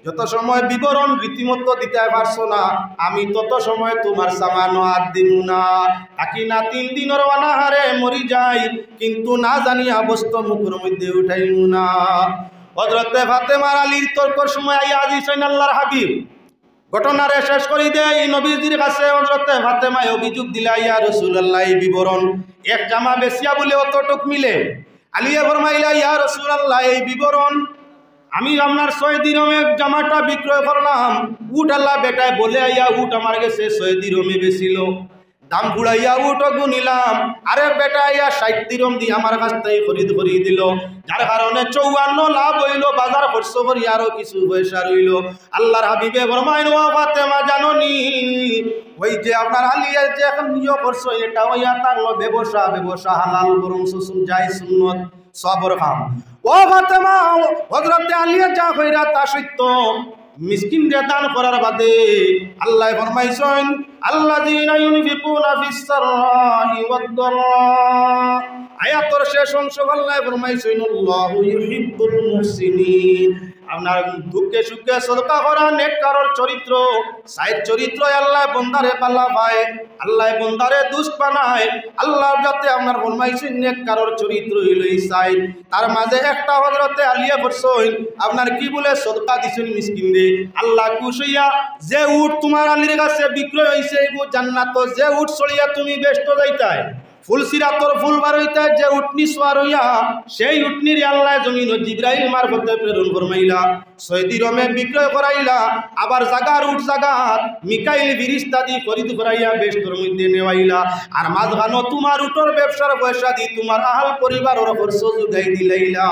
যত সময় বিবরণ রীতিমতো দিতে পারছো না, আমি তত সময় তোমার সামানো হাত দিব না, থাকি না 3 দিনের অনাহারে মরি যাই, কিন্তু না জানিয়া বস্তু মুখের মধ্যে উঠাইব না। হযরতে ফাতেমার আলীর তর্কর সময় আইয়া আজিছেন আল্লাহর হাবিব। ঘটনারে শেষ করি দেয় নবীজির কাছে। হযরতে ফাতেমায় অভিযোগ দিলা, ইয়া রাসূলুল্লাহ এই বিবরণ এক জামা বেশিয়া বলে অতটুক মিলে। আলিয়া ফরমাইলা, ইয়া রাসূলুল্লাহ এই বিবরণ আমি আপনার 6 দিরহমে জামাটা বিক্রয় করলাম, উট আল্লাহ বেটায় বলে আইয়া উট আমার গেছে 6 দিরহমে বেছিল, দাম বুড়াইয়া উটও গুনিলাম, আরেক বেটা আইয়া 60 দিরহম দিয়ে আমার কাছ থেকে খরিদ করিয়ে দিল, যার কারণে 54 লাভ হইল, বাজার খরচ করি আরো কিছু পয়সা রইল। আল্লাহর হাবিবে ফরমাইন, ও ফাতেমা জানোনি ওই যে আপনার আলিয়া যে এখন নিয়োগ করছো এটা হইয়া থাকলো ব্যবসা হালাল বরং সুসুম যাই সুন্নত সবর খাম। ও ফাতেমা হযরতে আলিয়া যা কইরা তা সত্য, মিসকিন রে দান করার বাদে আল্লাহ ফরমাইছেন, আল্লাযীনা ইউনফিকুনা ফিস সাররাই ওয়াদ দাররা, আয়াতের শেষ অংশ আল্লাহ ফরমাইছেন, আল্লাহু ইউহিব্বুল মুহসিনিন, আপনার দুঃখে সুখে সদকা করা নেককারর চরিত্র, সাইড চরিত্র আল্লাহ বন্দারে পাল্লা পায়, আল্লাহ বন্দারে দুষ্ট বানায়। আল্লাহ যাতে আপনার ফরমাইছেন নেককারর চরিত্র হইলই সাইড, তার মাঝে একটা হযরতে আলিয়া বলছেন আপনার কি বলে সদকা দিছেন মিসকিন রে, আল্লাহ খুশ হইয়া যে উট তোমার আলীর কাছে বিক্রয় হইছে এগো জান্নাত, যে উট চড়িয়া তুমি ব্যস্ত যাইতায় ফুলসিরাতর ফুল বার হইতা যে উটনি সোয়ার হইয়া সেই উটনির আল্লাহ জমিন জিব্রাইল মারফতে প্রেরণ ফরমাইলা, সৌদি রমে বিক্রয় করাইলা, আবার জাগার উঠ জাগাত মিকাইল ফিরিস্তা দি খরিদ করাইয়া বেশতর মধ্যে নেওয়াইলা, আর মাঝখানো তোমার উটর ব্যবসার পয়সা দি তোমার আহাল পরিবারের খরচ জুগাই দিলাইলা।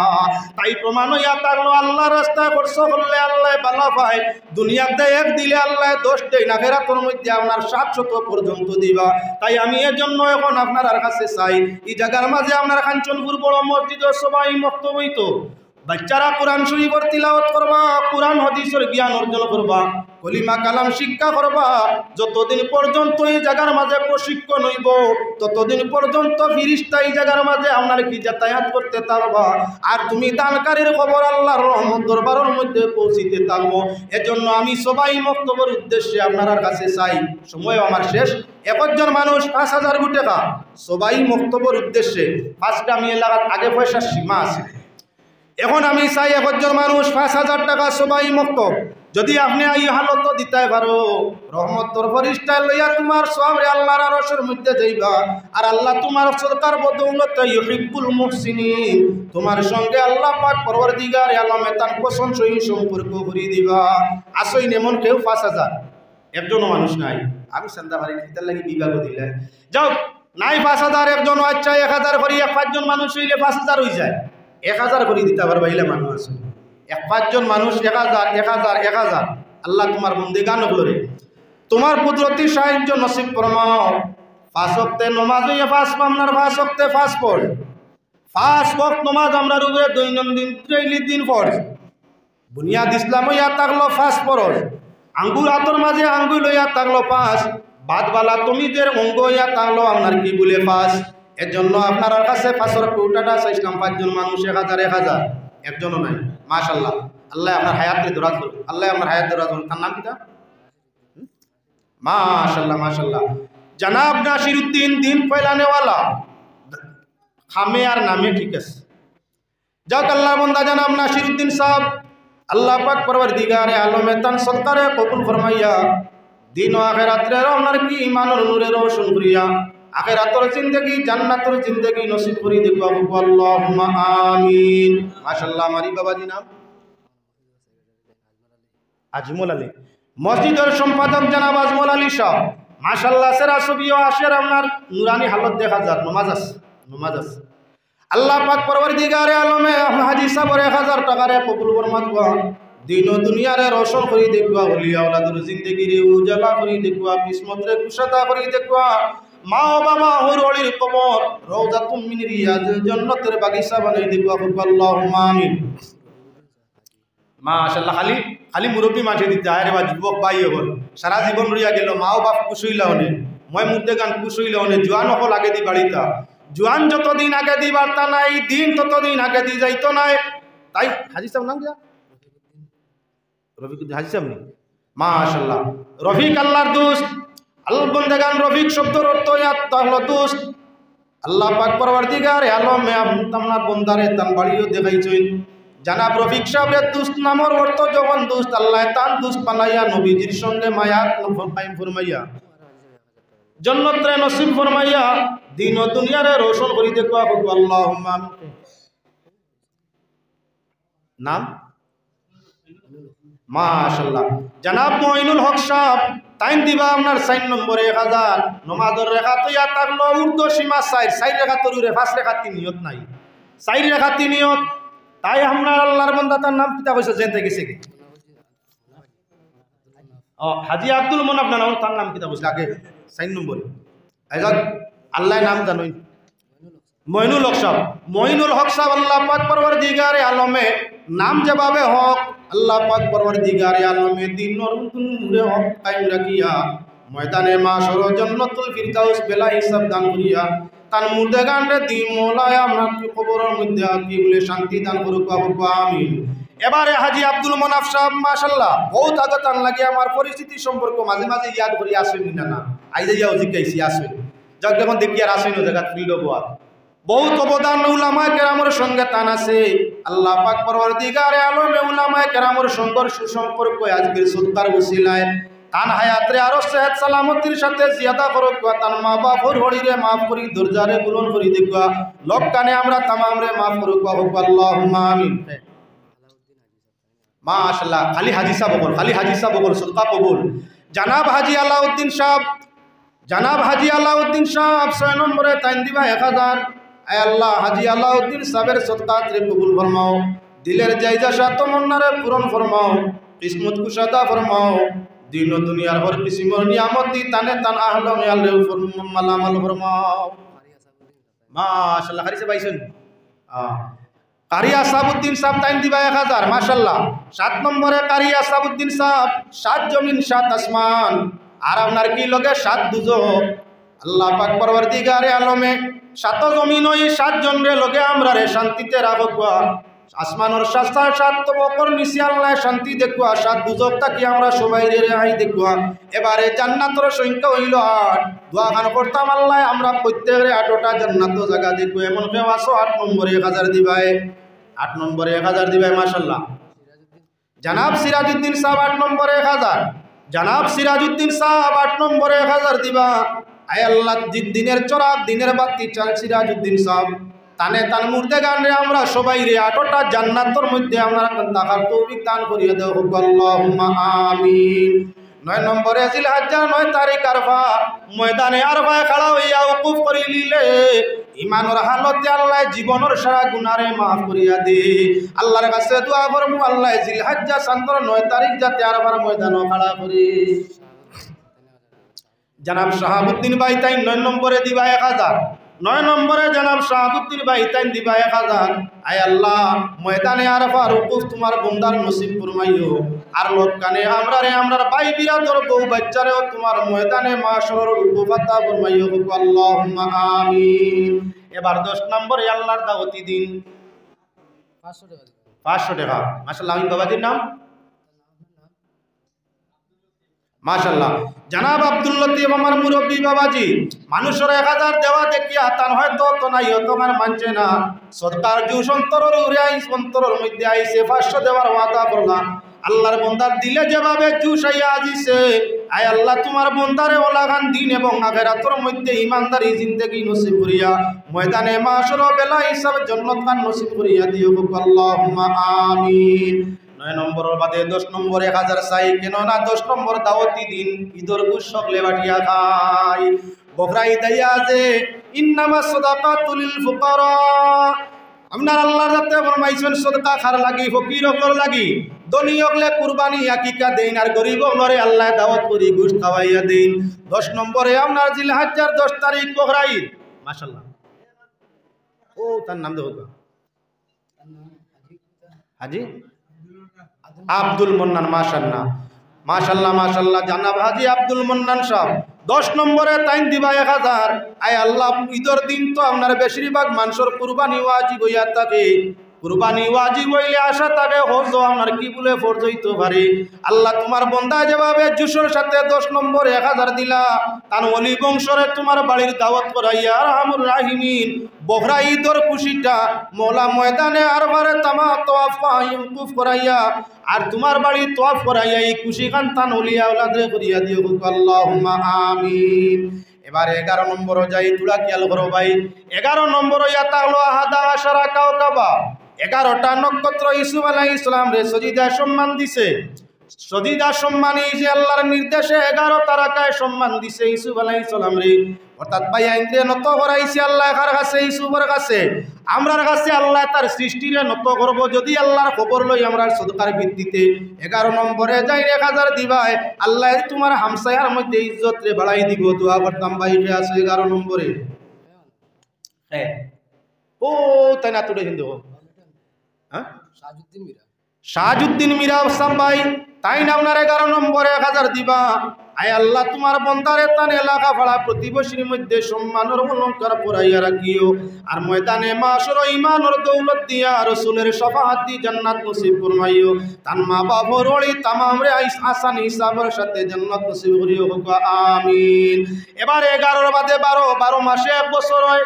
তাই প্রমাণ হইয়া থাকলো আল্লাহর রাস্তায় খরচ করলে আল্লাহ ভালো পায়, দুনিয়াতে এক দিলে আল্লাহ 10 দেয় না, আখিরাতের মধ্যে আপনার 700 পর্যন্ত দিবা। তাই আমি এর জন্য এখন আপনার কাছে চাই এই জায়গার মাঝে আপনার কাঞ্চনপুর বড় মসজিদ সবাই মক্তব হইতো, বাচ্চারা কোরআন শরীফের তিলাওয়াত করবা, কোরআন হাদিসের জ্ঞান অর্জন করবা, কলিমা কালাম শিক্ষা করবা। যতদিন পর্যন্ত এই জায়গার মাঝে প্রশিক্ষণ হইব ততদিন পর্যন্ত ফিরিস্তা এই জায়গার মাঝে আপনার কি যাতায়াত করতে থাকবা, আর তুমি দানকারীর খবর আল্লাহর রহমত দরবারের মধ্যে পৌঁছিতে থাকবো। এজন্য আমি সবাই মক্তবের উদ্দেশ্যে আপনার কাছে চাই, সময় আমার শেষ, একজন মানুষ 5000 টাকা সবাই মক্তবের উদ্দেশ্যে, ফার্স্টে আমি এলাকার আগে পয়সার সীমা আছে, এখন আমি চাই একজন মানুষ 5000 টাকা সবাই মক্তব, যদি আপনি এই হালত দিতে পারো রহমতর ফরিস্তায় লইয়া তোমার সবরে আল্লাহর আরশের মধ্যে যাইবা, আর আল্লাহ তোমার সরকার বদৌলতে ইউহিব্বুল মুহসিনিন, তোমার সঙ্গে আল্লাহ পাক পরওয়ারদিগার আলমে তার পছন্দসই সম্পর্ক করে দিবা। আসইন এমন কেউ 5000 একজনও মানুষ নাই, আমি চান্দা পারি কিতার লাগি বিভাগ দিলে যাও নাই 5000 একজন, আচ্ছা 1000 করি 5 জন মানুষ হইলে 5000 হয়ে যায়, 1000 করে দিতে পারবা ইলা মানুষ আছে, 5 জন মানুষ 1000 আল্লাহ তোমার বন্দেগান হলরে তোমার কুদরতি সাহায্য নসিব ফরমাও। 5 ওয়াক্তে নামাজ হইয়া 5 আপনার 5 ওয়াক্তে 5 পড়, 5 ওয়াক্ত নামাজ আমরা উপরে দৈনন্দিন ডেইলি দিন পড়, বুনিয়াদ ইসলাম হইয়া থাকলো 5 ফরজ, আঙ্গুল হাতর মাঝে আঙ্গুল হইয়া থাকলো 5, বাদবালা তুমিদের অঙ্গ হইয়া থাকলো আপনার কি বলে 5। এর জন্য আপনার কাছে 5-এর কোটাটা চাইছিলাম 5 জন মানুষ 1000 একজনও নাই, মাশাআল্লাহ। আল্লাহ আপনার হায়াতের দরাজ করুন, আল্লাহ আপনার হায়াত দরাজ করুন। তার নাম কিটা? মাশাআল্লাহ মাশাআল্লাহ। জনাব নাসিরউদ্দিন দিন ফেলানেওয়ালা খামে আর নামে ঠিক আছে, যাক আল্লাহ বান্দা জনাব নাসিরউদ্দিন সাহেব আল্লাহ পাক পরওয়ারদিগারে আলমে তান সরকারে কবুল ফরমাইয়া, দিন ও আখিরাতের আপনার কি ইমানের নূরে রোশন করিয়া আখিরাতের জিন্দেগি জান্নাতের জিন্দেগি নসিব করি দেখো আল্লাহুম্মা আমিন। মাশাআল্লাহ। আমারি বাবাজি নাম আজমল আলী, মসজিদের সম্পাদক জনাব আজমল আলী সাহেব, মাশাআল্লাহ। সেরা ছবিও আসের আপনার নুরানি হালত দেখা যায়, নমাজ আছে। আল্লাহ পাক পরওয়ারদিগারে আলমে হাজি সাহেবের 1000 টাকারে কবুল ফরমাতবা, দিন ও দুনিয়ারে রোশন করি দেখবা, ওলিয়া ওলাদের জিন্দেগিরে উজালা করি দেখবা, কিসমতরে কুশাদা করি দেখবা, মা ও বাবা হরলির কবর রওজাতুম মিন রিয়াজিল জান্নাতের বাগিচা বানাই দেখবা, আল্লাহুম্মা আমিন। মাশাআল্লাহ। খালি মুরব্বী মাঠে দিতে আরে বা যুবক ভাই হল সারা জীবন রইয়া গেল, মা ও বাপ খুশ হইলা হনে, মই মুর্দে গান খুশ হইলা হনে, জোয়ান হল আগে দি বাড়িতা, জোয়ান যতদিন আগে দি বার্তা নাই দিন ততদিন আগে দি যাইতো নাই। তাই হাজি সাহেব নাম কি? রফিক হাজি সাহেব নি? মাশাআল্লাহ। রফিক আল্লাহর দোস্ত, আল্লাহ বন্দেগান রফিক শব্দের অর্থ হলো দোস্ত। আল্লাহ পাক পরওয়ারদিগারে আলমে আপনার বন্দারে তান বাড়িও দেখাইছেন, জানাব রফিক সাহেবের দোস্ত নামের অর্থ যখন দোস্ত, আল্লাহ তান দোস্ত বানাইয়া নবীজির সঙ্গে মায়ার ফরমাইয়া জান্নাতে নসিব ফরমাইয়া, দিন ও দুনিয়ারে রোশন করি দেখো আল্লাহুম্মা আমিন। নাম মাশাআল্লাহ। জানাব মঈনুল হক সাহেব, তাইন দিবা আপনার 4 নম্বরে 1000, নমাজের রেখাত ইয়া থাকলো উর্দু সীমা 4 রেখাত উরে 5 রেখাত নিয়ত নাই, 4 রেখাত নিয়ত। তাই আপনার আল্লাহর বান্দা তার নাম কিতা কইছে জেনতে গেছে কি? হাজি আব্দুল মনাফ না, তার নাম কিতা কইছে আগে 4 নম্বরে। আইজাক আল্লাহ নাম জানোই মঈনুল হক সাহেব। মঈনুল হক সাহেব আল্লাহ পাক পরওয়ারদিগারে আলমে নাম যেভাবে হক, আল্লাহ পাক পরওয়ারদিগারে আলমে দিন নূরে হক কায়েম রাখিয়া ময়দানে মাশর জান্নাতুল ফিরদাউস বেলা হিসাব দান করিয়া তান মুর্দেগানরে দি মওলায় আমরা কবরের মধ্যে কি বলে শান্তি দান করুক, আমিন। এবারে হাজি আব্দুল মনাফ সাহেব মাশাআল্লাহ বহুত আগতান লাগে আমার পরিস্থিতি সম্পর্ক মাঝে মাঝে ইয়াদ করি আসেন না আইজে যাও জিজ্ঞাসি আসেন যাক যখন দেখি আর আসেন জায়গা ফিল্ড বোয়া বহুত অবদান উলামায়ে কেরামের সঙ্গে টান আছে আল্লাহ পাক পরওয়ারদিগারে আলমে উলামায়ে কেরামের সঙ্গে সুসম্পর্ক আজকের সদকার উসিলায় তান হায়াতরে আরো সেহত সালামতির সাথে জিয়াদা করুক তান মা বাপর হরিরে মাফ করি দরজারে বুলন করি দেখবা লোক কানে আমরা তামামরে মাফ করুক আল্লাহুম্মা আমিন মাশাআল্লাহ খালি হাজি সাহেব বল সদকা কবুল জনাব হাজি আলাউদ্দিন সাহেব 6 নম্বরে টাইম দিবা 1000 আয় আল্লাহ হাজি আলাউদ্দিন সাহেবের সদকাত রে কবুল ফরমাও দিলের জায়জা তমন্নারে পূরণ ফরমাও কিসমত কুশাদা ফরমাও দিন ও দুনিয়ার হর কিসিমর নিয়ামত দি তানে তান আহলো মিয়াল রে মালামাল ফরমাও মাশাআল্লাহ হারিসে পাইছেন কারিয়া সাবুদ্দিন সাহেব টাইম দিবা 1000 মাশাআল্লাহ 7 নম্বরে কারিয়া সাবুদ্দিন সাহেব 7 জমিন 7 আসমান আর আপনার কি লগে 7 দুজক আল্লাহ পাক পরওয়ারদিগারে আলমে 7 জমিন ওই 7 জনরে লগে আমরা রে শান্তিতে রাখব আসমানের 7 তবকর নিচে আল্লাহ শান্তি দেখবা 7 দুজক তাকি আমরা সবাই রে আই দেখবা এবারে জান্নাতের সংখ্যা হইল 8 দোয়া গান করতাম আল্লাহ আমরা প্রত্যেকরে 8টা জান্নাত জায়গা দেখব এমন কেউ আসো 8 নম্বরে 1000 দিবাই 8 নম্বরে 1000 দিবাই মাশাআল্লাহ জনাব সিরাজউদ্দিন সাহেব 8 নম্বরে 1000 জনাব সিরাজউদ্দিন সাহেব 8 নম্বরে 1000 দিবা আয় আল্লাহ দিনের চরাক দিনের বাতি চাল সিরাজউদ্দিন সাহেব তানে তান মুর্দে গানে আমরা সবাই রে 8টা জান্নাতের মধ্যে আমরা তাকার তৌফিক দান করিয়ে দাও আল্লাহুম্মা আমিন 9 নম্বরে জিলহজ্জার 9 তারিখ আরফা ময়দানে আরফায় খাড়া হইয়া ওকুফ করি লিলে ইমানের হালতে আল্লাহ জীবনের সারা গুনারে মাফ করিয়া দে আল্লাহর কাছে দোয়া করমু আল্লাহ জিলহজ্জা চন্দ্র 9 তারিখ যাতে আরফার ময়দানে খাড়া করি জনাব শাহাবুদ্দিন ভাই তাই 9 নম্বরে দিবা 1000 9 নম্বরে জনাব শাহাবুদ্দিন ভাই তাই দিবা 1000 আয় আল্লাহ ময়দানে আরফার ওকুফ তোমার বান্দার নসিব ফরমাইও আর লোক কানে আমরার ভাই বিরাদর বউ বাচ্চারেও তোমার ময়দানে মাশরের ওকুফ আতা ফরমাইও আল্লাহুম্মা আমিন এবার 10 নম্বরে আল্লাহর দাওয়াতি দিন 500 টাকা মাশাআল্লাহ আমি বাবাজির নাম মাশাআল্লাহ জনাব আব্দুল লতিফ আমার মুরব্বী বাবাজি মানুষের 1000 দেওয়া দেখিয়া তান হয়তো তো নাই হতো আর মানছে না সরকার জু সন্তরের উড়ে আইস অন্তরের মধ্যে আইছে 500 দেওয়ার ওয়াদা করলা আল্লাহর বান্দার দিলে যেভাবে জুসাইয়া আজিছে আয় আল্লাহ তোমার বান্দারে ওলাগান দিন এবং আখিরাতের মধ্যে ঈমানদারি জিন্দেগি নসিব করিয়া ময়দানে মাশর বেলা হিসাব জান্নাত খান নসিব করিয়া দিও আল্লাহুম্মা আমিন 9 নম্বর বাদে 10 নম্বরে 1000 চাই কেন না 10 নম্বর দাওয়াতি দিন ঈদর গুশ সকলে বাটিয়া খায় বকরাই দাইয়া যে ইন্নামা সাদাকাতুল লিল ফুকারা আপনার আল্লাহর রাতে ফরমাইছেন সদকা খার লাগি ফকির হকর লাগি ধনী হকলে কুরবানি আকিকা দেন আর গরিব হকরে আল্লাহ দাওয়াত করি গুশ খাওয়াইয়া দেন 10 নম্বরে আপনার জিলহজ্জার 10 তারিখ বকরাই মাশাআল্লাহ ও তার নাম দেখো হাজি আব্দুল মন্নান মাশাআল্লাহ জানাব হাজি আব্দুল মন্নান সাহেব 10 নম্বরে টাইম দিবা 1000 আয় আল্লাহ ঈদের দিন তো আপনার বেশিরভাগ মানুষের কুরবানি ওয়াজিব হইয়া থাকে কুরবানি ওয়াজিব হইলে আশা থাকে হজ আপনার কি বলে ফরজ হইতে পারে আল্লাহ তোমার বান্দা যেভাবে জুসের সাথে 10 নম্বরে 1000 দিলা তান ওলি বংশরে তোমার বাড়ির দাওয়াত করাইয়া আরহামুর রাহিমিন বকরা ঈদের খুশিটা মওলা ময়দানে আরবারে তামা তওয়াফ ওকুফ করাইয়া আর তোমার বাড়ি তওয়াফ করাইয়া এই খুশি খান তান ওলিয়া আওলাদে করিয়া দিও আল্লাহুম্মা আমিন এবারে 11 নম্বর যাই তুলা খেয়াল করো ভাই 11 নম্বর ইয়াতা হলো আহাদা আশারা কাওকাবা 11টা নক্ষত্র ইউসুফ আলাইহিস সালাম রে সজিদা সম্মান দিছে সজিদা সম্মানী যে আল্লাহর নির্দেশে 11 তারকায় সম্মান দিছে ইউসুফ আলাইহিস সালাম রে অর্থাৎ ভাই ইন্দ্রিয় নত করাইছে আল্লাহ কার কাছে ইউসুফের কাছে আমরার কাছে আল্লাহ তার সৃষ্টিরে নত করব যদি আল্লাহর খবর লই আমরা সদকার ভিত্তিতে 11 নম্বরে যাই 1000 দিবাই আল্লাহ তোমার হামসায়ার মধ্যে ইজ্জত রে বাড়াই দিব দোয়া করতাম ভাই কে আছে 11 নম্বরে হ্যাঁ ও তাই না তুলে হিন্দু হ্যাঁ শাহজুদ্দিন মীরা সাম ভাই তাই না আপনার 11 নম্বরে 1000 দিবা আয় আল্লাহ তোমার বন্দারে তান এলাকা ভাড়া প্রতিবেশীর মধ্যে সম্মানের অলঙ্কার পরাইয়া রাখিও আর ময়দানে মাশর ঈমানের দৌলত দিয়া রাসূলের শাফাআত দি জান্নাত নসিব ফরমাইও তান মা বাবার ওলি तमाम রে আসান হিসাবের সাথে জান্নাত নসিব করিও আমিন। এবারে 11 বাদে 12 মাসে 1 বছর হয়,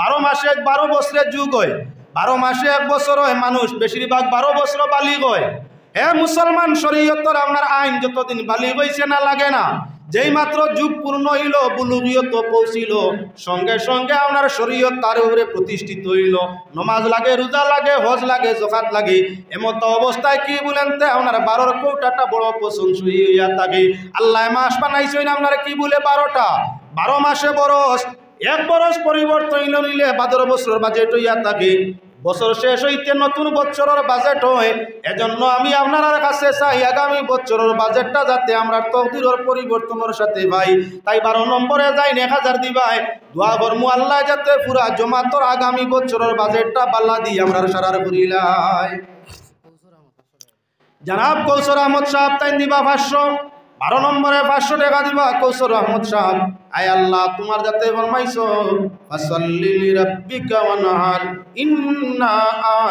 12 মাসে 12 বছরের যুগ হয়, 12 মাসে 1 বছর হয়, মানুষ বেশিরভাগ 12 বছর বালিগ হয়। হে মুসলমান, শরীয়তর আপনার আইন যতদিন বালিগ হইছে না লাগে না, যেই মাত্র যুগ পূর্ণ হইল, বুলুগিয়ত পৌঁছিল, সঙ্গে সঙ্গে আপনার শরীয়ত তার উপরে প্রতিষ্ঠিত হইল। নমাজ লাগে, রোজা লাগে, হজ লাগে, যাকাত লাগে। এমত অবস্থায় কি বলেন তে আপনার 12 কৌটাটা বড় প্রশংসা হইয়া থাকে। আল্লাহ মাস বানাইছেন আপনার কি বলে 12টা, 12 মাসে বরস, 1 বরস পরিবর্তন হইলে 12 বছর বাজেট হইয়া থাকে। বছর শেষ হইতে নতুন বছরের বাজেট হয়। এজন্য আমি আপনার কাছে চাই আগামী বছরের বাজেটটা যাতে আমরা তকদিরের পরিবর্তনের সাথে ভাই, তাই 12 নম্বরে যাই 1000 দিবাই, দোয়া করমু আল্লাহ যাতে পুরা জমাতর আগামী বছরের বাজেটটা বাল্লা দিয়ে আমরা সারার করিলাই। জনাব কৌশর আহমদ সাহেব তাই দিবা 500, 12 নম্বরে 500 টাকা দিবা কৌশর আহমদ সাহেব। আয় আল্লাহ তোমার যাতে ফরমাইছো ফাসাল্লি লিরাব্বিকা ওয়ানহার ইন্না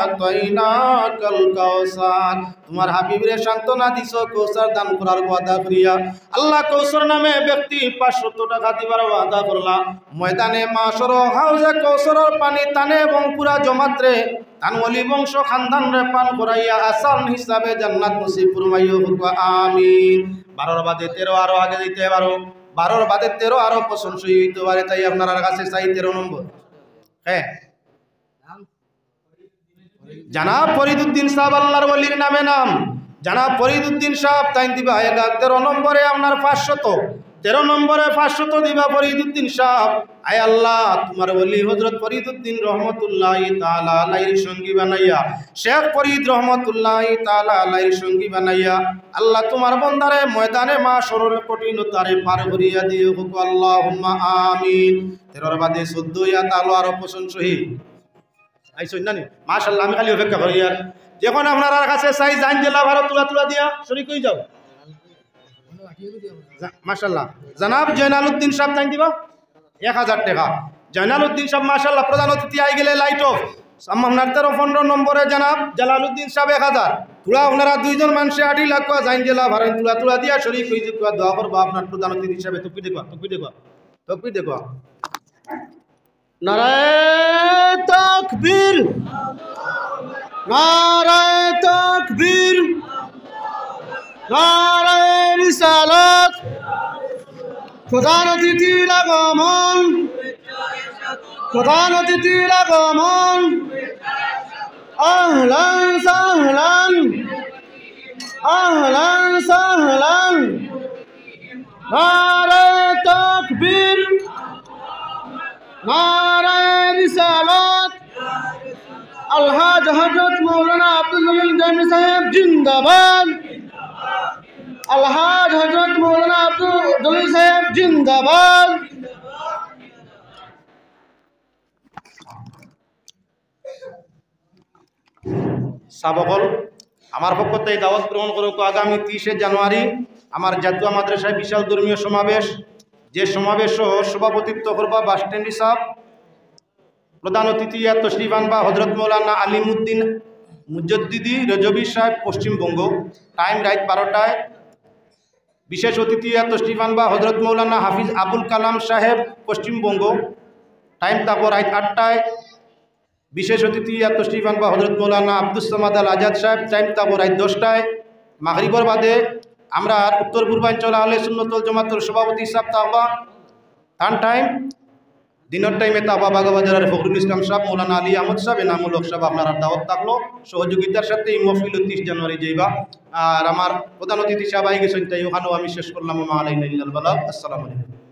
আতাইনাকাল কাউসার, তোমার হাবিবরে সান্তনা দিছো কৌসার দান করার ওয়াদা করিয়া। আল্লাহ কৌসার নামে ব্যক্তি 500 টাকা দিবার ওয়াদা করলা। ময়দানে মাশর হাউজে কৌসারের পানি টানে এবং পুরা জমাত্রে তান ওলি বংশ খানদান রে পান করাইয়া আসান হিসাবে জান্নাত নসিব ফরমাইও আমিন। 12 বাদে 13 আরো আগে দিতে 12 বাদে 13 আরো প্রশংসা হইতে পারে, তাই আপনার কাছে চাই 13 নম্বর। হ্যাঁ, জানাব ফরিদউদ্দিন সাহেব আল্লাহর ওলির নামে নাম, জানাব ফরিদউদ্দিন সাহেব তাই দিবা 13 নম্বরে আপনার 500, 13 নম্বরে 500 দিবা ফরিদউদ্দিন সাহেব। আয় আল্লাহ তোমার ওলি হযরত ফরিদউদ্দিন রহমতুল্লাহি তাআলা আলাইহির সঙ্গী বানাইয়া, শেখ ফরিদ রহমতুল্লাহি তাআলা আলাইহির সঙ্গী বানাইয়া আল্লাহ তোমার বান্দারে ময়দানে মাশরের কঠিনতারে পার করিয়া দিও আল্লাহুম্মা আমিন। 13 বাদে 14 ইয়া তাআলা আরো প্রশংসা হই আইছো না নি মাশাআল্লাহ। আমি খালি অপেক্ষা করি আর যখন আপনার কাছে চাই জান জেলা ভারত তুলা দিয়া শরীক হই যাও মাশাআল্লাহ। জনাব জয়নালউদ্দিন সাহেব তাই দিবা 1000 টাকা। জয়নালউদ্দিন সাহেব মাশাআল্লাহ প্রধান অতিথি আই গেলে লাইট অফ। আপনার 13-15 নম্বরে জনাব জালালউদ্দিন সাহেব 1000 তুলা। আপনারা দুইজন মানুষে 8 লাখ জাইন জেলা ভারত তুলা দিয়া শরীক হই যাও, দোয়া করবো আপনার প্রধান অতিথি হিসাবে। টুপি দেখো নারায়ে তাকবীর, নারায়ে তাকবীর, নারায়ে রিসালাত। প্রধান অতিথির আগমন, প্রধান অতিথির আগমন। আহলান সাহলান, আহলান সাহলান। নারায়ে তাকবীর, নারায়ে রিসালাত। আলহাজ হযরত মৌলানা আব্দুল জলিল জামি সাহেব জিন্দাবাদ। আলহাজ হযরত মৌলানা আব্দুল জলিল সাহেব জিন্দাবাদ। সাবকল আমার পক্ষ থেকে দাওয়াত গ্রহণ করুক। আগামী 30 জানুয়ারি আমার জাতীয় মাদ্রাসায় বিশাল ধর্মীয় সমাবেশ, যে সমাবেশ সভাপতিত্ব করবা বাস স্ট্যান্ড সাহেব। প্রধান অতিথি তশরিফ আনবা হযরত মৌলানা আলিমউদ্দিন মুজাদ্দিদি রজবী সাহেব পশ্চিমবঙ্গ। টাইম রাত 12টায়। বিশেষ অতিথি তশরিফ আনবা হযরত মৌলানা হাফিজ আবুল কালাম সাহেব পশ্চিমবঙ্গ। টাইম থাকবো রাত 8টায়। বিশেষ অতিথি তশরিফ আনবা হযরত মৌলানা আব্দুস সামাদ আল আজাদ সাহেব। টাইম থাকবো রাত 10টায়। মাগরিবর বাদে আমরা উত্তর পূর্বাঞ্চল আহলে সুন্নাত ওয়াল জামাতের সভাপতি হিসাব তাহবা তান টাইম দিনের টাইমে তাহবা বাগাবাজারের ফখরুল ইসলাম সাহেব, মৌলানা আলী আহমদ সাহেব, এনামুল হক সাহেব আপনারা দাওয়াত থাকলো সহযোগিতার সাথে এই মহফিল 30 জানুয়ারি যাইবা। আর আমার প্রধান অতিথি সাহেব আই গেছেন, তাই ওখানেও আমি শেষ করলাম। মা আলাইনা ইল্লাল বালাগ। আসসালামু আলাইকুম।